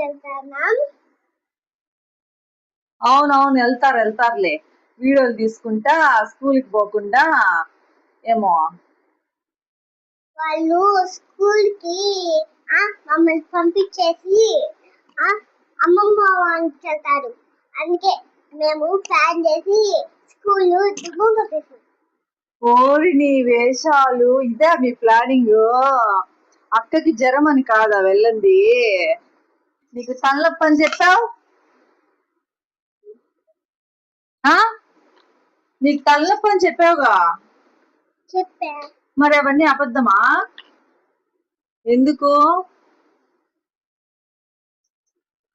వెళ్తున్నాం. అవునవును, వెళ్తారులే. వీడియోలు తీసుకుంటా స్కూల్కి పోకుండా ఏమో. వాళ్ళు స్కూల్ కి మమ్మల్ని పంపించేసి అమ్మమ్మ వాళ్ళకి వెళ్తారు. అందుకే మేము ప్లాన్ చేసి స్కూల్ దుమ్ము కొట్టేసాం. ఓరి నీ వేషాలు, ఇదే మీ ప్లానింగ్? అక్కకి జ్వరం అని కాదా వెళ్ళండి? నీకు తలనొప్పి అని చెప్పావు. నీకు తలనొప్పి అని చెప్పావుగా. చెప్పా. మరి అవన్నీ అబద్ధమా? ఎందుకు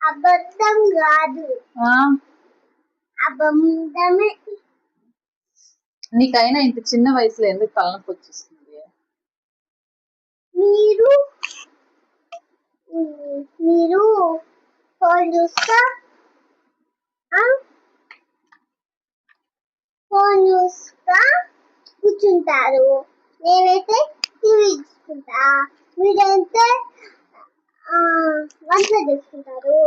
అబద్ధం కాదు, అబద్ధమే. నీకైనా ఇంత చిన్న వయసులో ఎందుకు తలనొప్పి వచ్చేస్తుంది? మీరు ఫోన్ చూస్తా కూర్చుంటారు. నేనైతే టీవీ చూసుకుంటా, మీరైతే వంట చేసుకుంటారు.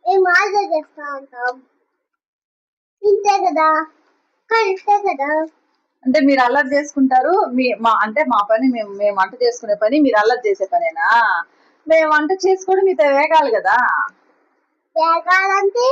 మేము ఆర్డర్ చేస్తా ఉంటాం. ఇంతే కదా, కరెక్టే కదా. అంటే మీరు అల్లరి చేసుకుంటారు, అంటే మా పని మేము వంట చేసుకునే పని, మీరు అల్లరి చేసే పనేనా? మేము వంట చేసుకోవడం మీతో వేగాలి కదా. వేగాలంటే